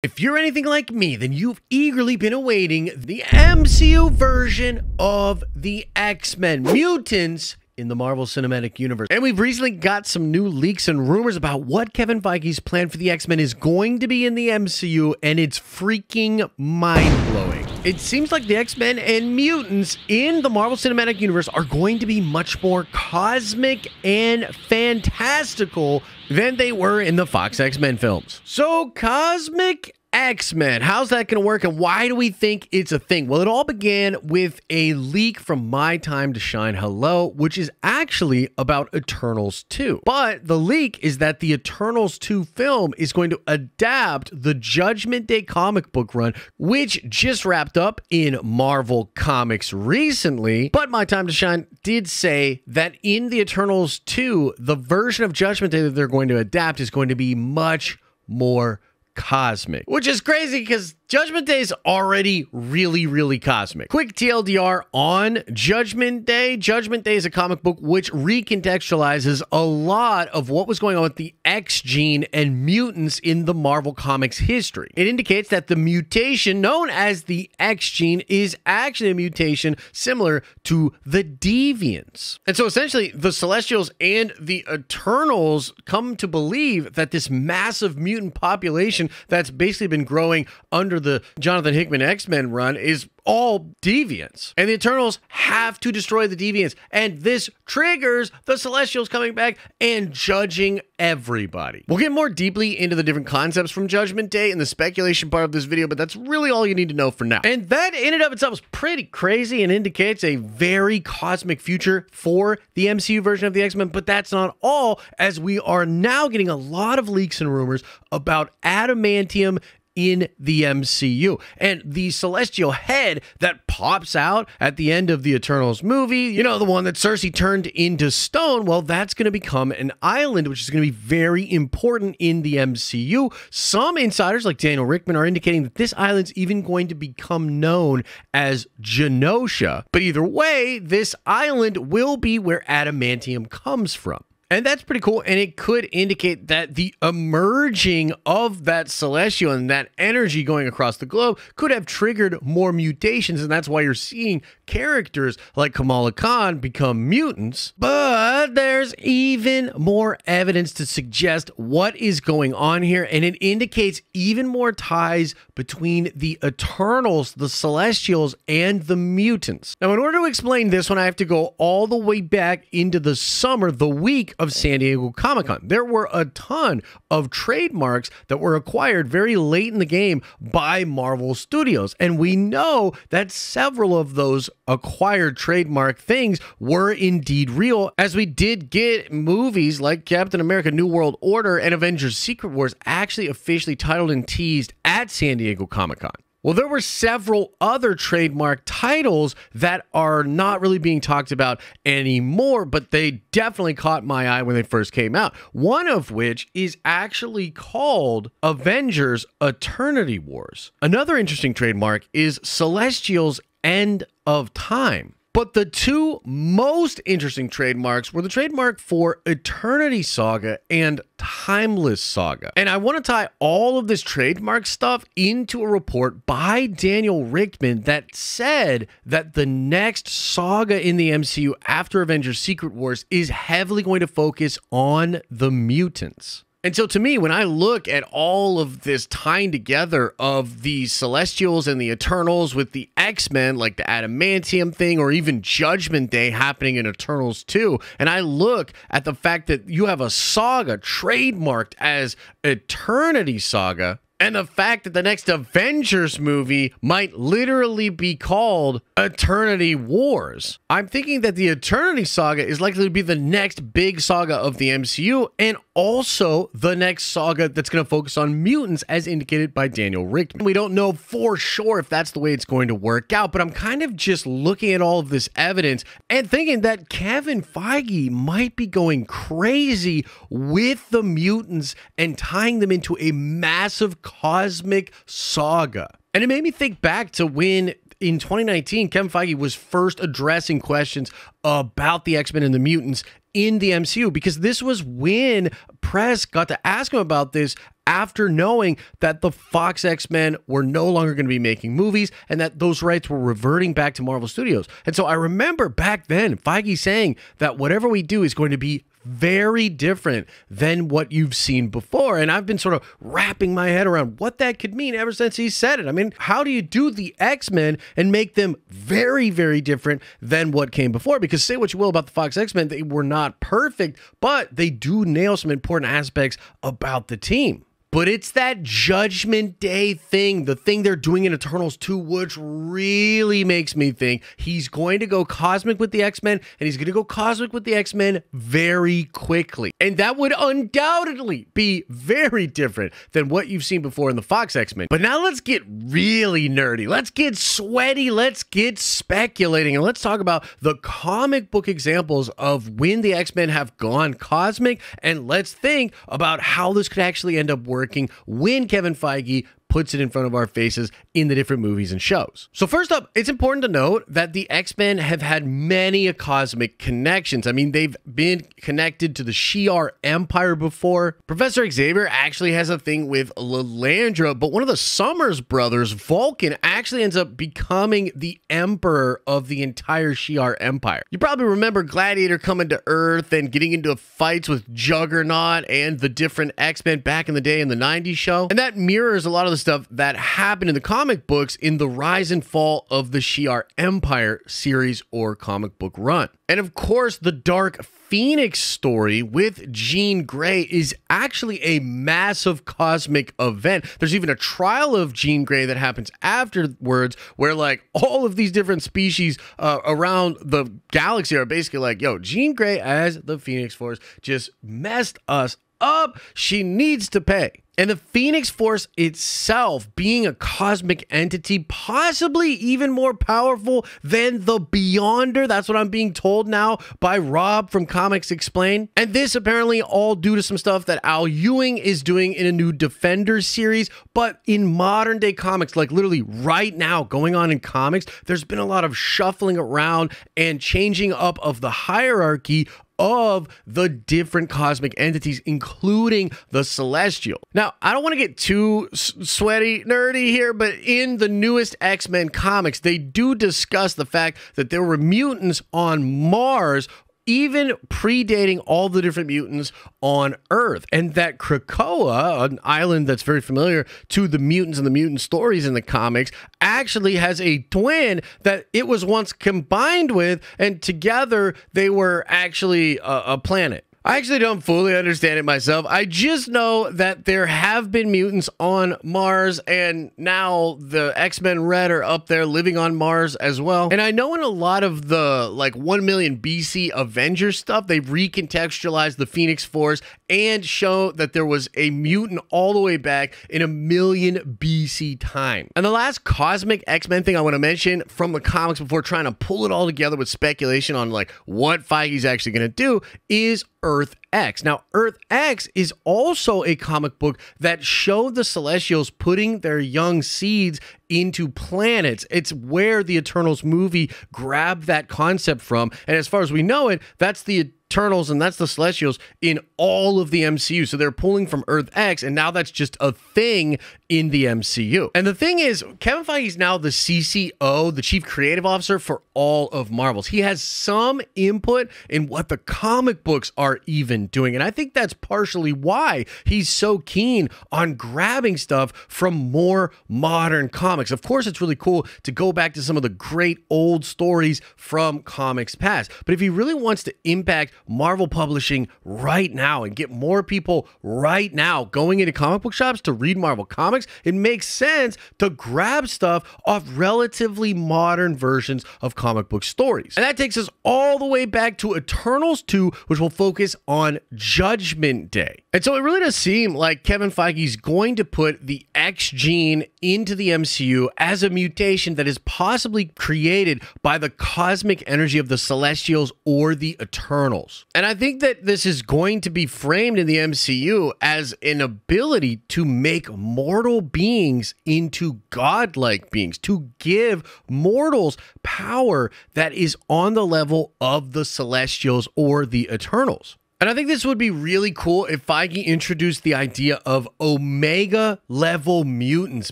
If you're anything like me, then you've eagerly been awaiting the MCU version of the X-Men mutants in the Marvel Cinematic Universe. And we've recently got some new leaks and rumors about what Kevin Feige's plan for the X-Men is going to be in the MCU, and it's freaking mind-blowing. It seems like the X-Men and mutants in the Marvel Cinematic Universe are going to be much more cosmic and fantastical than they were in the Fox X-Men films. So, cosmic X-Men, how's that going to work, and why do we think it's a thing? Well, it all began with a leak from My Time to Shine Hello, which is actually about Eternals 2. But the leak is that the Eternals 2 film is going to adapt the Judgment Day comic book run, which just wrapped up in Marvel Comics recently. But My Time to Shine did say that in the Eternals 2, the version of Judgment Day that they're going to adapt is going to be much more cosmic, which is crazy because Judgment Day is already really cosmic. Quick TLDR on Judgment Day. Judgment Day is a comic book which recontextualizes a lot of what was going on with the X gene and mutants in the Marvel Comics history. It indicates that the mutation known as the X gene is actually a mutation similar to the Deviants. And so essentially the Celestials and the Eternals come to believe that this massive mutant population that's basically been growing under the Jonathan Hickman X-Men run is all deviants, and the Eternals have to destroy the deviants, and this triggers the Celestials coming back and judging everybody. We'll get more deeply into the different concepts from Judgment Day in the speculation part of this video, but that's really all you need to know for now. And that in and of itself is pretty crazy and indicates a very cosmic future for the MCU version of the X-Men, but that's not all, as we are now getting a lot of leaks and rumors about adamantium in the MCU. And the celestial head that pops out at the end of the Eternals movie, you know, the one that Cersei turned into stone, well, that's going to become an island, which is going to be very important in the MCU. Some insiders, like Daniel Richtman, are indicating that this island's even going to become known as Genosha. But either way, this island will be where adamantium comes from. And that's pretty cool, and it could indicate that the emerging of that celestial and that energy going across the globe could have triggered more mutations, and that's why you're seeing characters like Kamala Khan become mutants. But there's even more evidence to suggest what is going on here, and it indicates even more ties between the Eternals, the Celestials, and the mutants. Now, in order to explain this one, I have to go all the way back into the summer, the week of San Diego Comic-Con. There were a ton of trademarks that were acquired very late in the game by Marvel Studios, and we know that several of those acquired trademark things were indeed real, as we did get movies like Captain America New World Order and Avengers Secret Wars actually officially titled and teased at San Diego Comic-Con. Well, there were several other trademark titles that are not really being talked about anymore, but they definitely caught my eye when they first came out. One of which is actually called Avengers Eternity Wars. Another interesting trademark is Celestials End of Time. But the two most interesting trademarks were the trademark for Eternity Saga and Timeless Saga. And I want to tie all of this trademark stuff into a report by Daniel Richtman that said that the next saga in the MCU after Avengers Secret Wars is heavily going to focus on the mutants. And so to me, when I look at all of this tying together of the Celestials and the Eternals with the X-Men, like the adamantium thing, or even Judgment Day happening in Eternals 2, and I look at the fact that you have a saga trademarked as Eternity Saga, and the fact that the next Avengers movie might literally be called Eternity Wars, I'm thinking that the Eternity Saga is likely to be the next big saga of the MCU, and also the next saga that's going to focus on mutants, as indicated by Daniel Richtman. We don't know for sure if that's the way it's going to work out, but I'm kind of just looking at all of this evidence and thinking that Kevin Feige might be going crazy with the mutants and tying them into a massive cosmic saga. And it made me think back to when in 2019, Kevin Feige was first addressing questions about the X-Men and the mutants in the MCU, because this was when press got to ask him about this after knowing that the Fox X-Men were no longer going to be making movies and that those rights were reverting back to Marvel Studios. And so I remember back then Feige saying that whatever we do is going to be very different than what you've seen before. And I've been sort of wrapping my head around what that could mean ever since he said it. I mean, how do you do the X-Men and make them very, very different than what came before? Because say what you will about the Fox X-Men, they were not perfect, but they do nail some important aspects about the team. But it's that Judgment Day thing, the thing they're doing in Eternals 2, which really makes me think he's going to go cosmic with the X-Men, and he's going to go cosmic with the X-Men very quickly. And that would undoubtedly be very different than what you've seen before in the Fox X-Men. But now let's get really nerdy. Let's get sweaty. Let's get speculating. And let's talk about the comic book examples of when the X-Men have gone cosmic. And let's think about how this could actually end up working when Kevin Feige puts it in front of our faces in the different movies and shows. So first up, it's important to note that the X-Men have had many cosmic connections. I mean, they've been connected to the Shi'ar Empire before. Professor Xavier actually has a thing with Lilandra, but one of the Summers brothers, Vulcan, actually ends up becoming the emperor of the entire Shi'ar Empire. You probably remember Gladiator coming to Earth and getting into fights with Juggernaut and the different X-Men back in the day in the 90s show. And that mirrors a lot of the stuff that happened in the comic books in the Rise and Fall of the Shi'ar Empire series or comic book run. And of course, the Dark Phoenix story with Jean Grey is actually a massive cosmic event. There's even a trial of Jean Grey that happens afterwards where like all of these different species around the galaxy are basically like, yo, Jean Grey as the Phoenix Force just messed us up. She needs to pay. And the Phoenix Force itself being a cosmic entity, possibly even more powerful than the Beyonder. That's what I'm being told now by Rob from Comics Explained. And this apparently all due to some stuff that Al Ewing is doing in a new Defenders series. But in modern day comics, like literally right now going on in comics, there's been a lot of shuffling around and changing up of the hierarchy of the different cosmic entities, including the Celestial. Now, I don't want to get too sweaty, nerdy here, but in the newest X-Men comics, they do discuss the fact that there were mutants on Mars even predating all the different mutants on Earth, and that Krakoa, an island that's very familiar to the mutants and the mutant stories in the comics, actually has a twin that it was once combined with, and together they were actually a planet. I actually don't fully understand it myself. I just know that there have been mutants on Mars, and now the X-Men Red are up there living on Mars as well. And I know in a lot of the like 1 million BC Avengers stuff, they've recontextualized the Phoenix Force and show that there was a mutant all the way back in 1 million BC time. And the last cosmic X-Men thing I want to mention from the comics before trying to pull it all together with speculation on like what Feige's actually going to do is Earth X. Now, Earth X is also a comic book that showed the Celestials putting their young seeds into planets. It's where the Eternals movie grabbed that concept from. And as far as we know it, that's the Eternals and that's the Celestials in all of the MCU. So they're pulling from Earth X, and now that's just a thing in the MCU. And the thing is, Kevin Feige is now the CCO, the Chief Creative Officer for all of Marvel's. He has some input in what the comic books are even doing. And I think that's partially why he's so keen on grabbing stuff from more modern comics. Of course, it's really cool to go back to some of the great old stories from comics past. But if he really wants to impact Marvel publishing right now and get more people right now going into comic book shops to read Marvel comics, it makes sense to grab stuff off relatively modern versions of comic book stories. And that takes us all the way back to Eternals 2, which will focus on Judgment Day. And so it really does seem like Kevin Feige's going to put the X gene into the MCU as a mutation that is possibly created by the cosmic energy of the Celestials or the Eternals. And I think that this is going to be framed in the MCU as an ability to make mortal mortal beings into godlike beings, to give mortals power that is on the level of the Celestials or the Eternals. And I think this would be really cool if Feige introduced the idea of Omega level mutants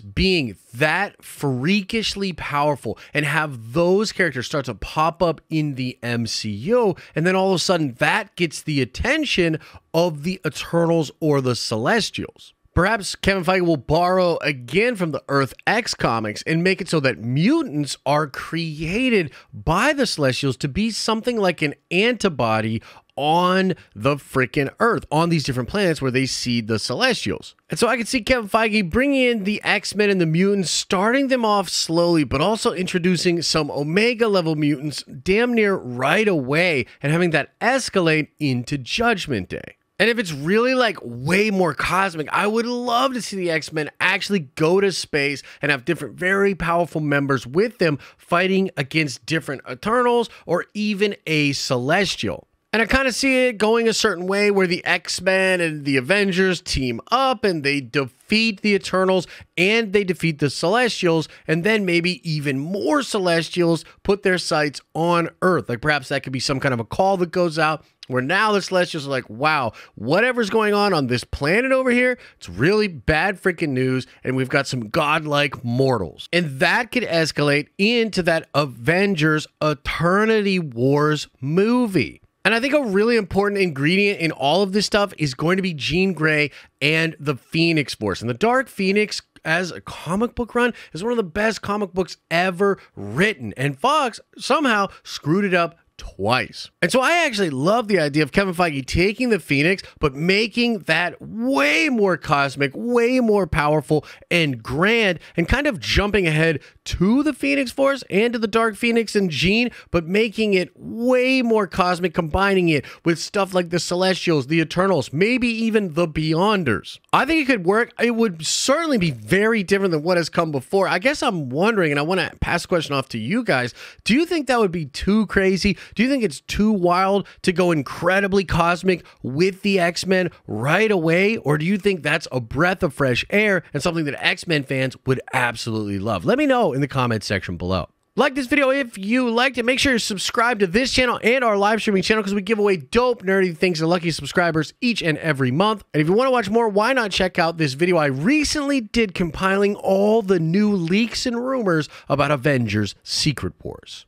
being that freakishly powerful and have those characters start to pop up in the MCU. And then all of a sudden that gets the attention of the Eternals or the Celestials. Perhaps Kevin Feige will borrow again from the Earth X comics and make it so that mutants are created by the Celestials to be something like an antibody on the freaking Earth, on these different planets where they seed the Celestials. And so I could see Kevin Feige bringing in the X-Men and the mutants, starting them off slowly, but also introducing some Omega level mutants damn near right away and having that escalate into Judgment Day. And if it's really like way more cosmic, I would love to see the X-Men actually go to space and have different very powerful members with them fighting against different Eternals or even a Celestial. And I kind of see it going a certain way where the X-Men and the Avengers team up and they defeat the Eternals and they defeat the Celestials, and then maybe even more Celestials put their sights on Earth. Like perhaps that could be some kind of a call that goes out where now the Celestials are like, wow, whatever's going on this planet over here, it's really bad freaking news, and we've got some godlike mortals. And that could escalate into that Avengers Eternity Wars movie. And I think a really important ingredient in all of this stuff is going to be Jean Grey and the Phoenix Force. And the Dark Phoenix as a comic book run is one of the best comic books ever written. And Fox somehow screwed it up twice. And so I actually love the idea of Kevin Feige taking the Phoenix, but making that way more cosmic, way more powerful and grand, and kind of jumping ahead to the Phoenix Force and to the Dark Phoenix and Jean, but making it way more cosmic, combining it with stuff like the Celestials, the Eternals, maybe even the Beyonders. I think it could work. It would certainly be very different than what has come before. I guess I'm wondering, and I want to pass the question off to you guys, do you think that would be too crazy? Do you think it's too wild to go incredibly cosmic with the X-Men right away? Or do you think that's a breath of fresh air and something that X-Men fans would absolutely love? Let me know in the comments section below. Like this video if you liked it. Make sure you subscribe to this channel and our live streaming channel because we give away dope, nerdy things to lucky subscribers each and every month. And if you want to watch more, why not check out this video I recently did compiling all the new leaks and rumors about Avengers Secret Wars.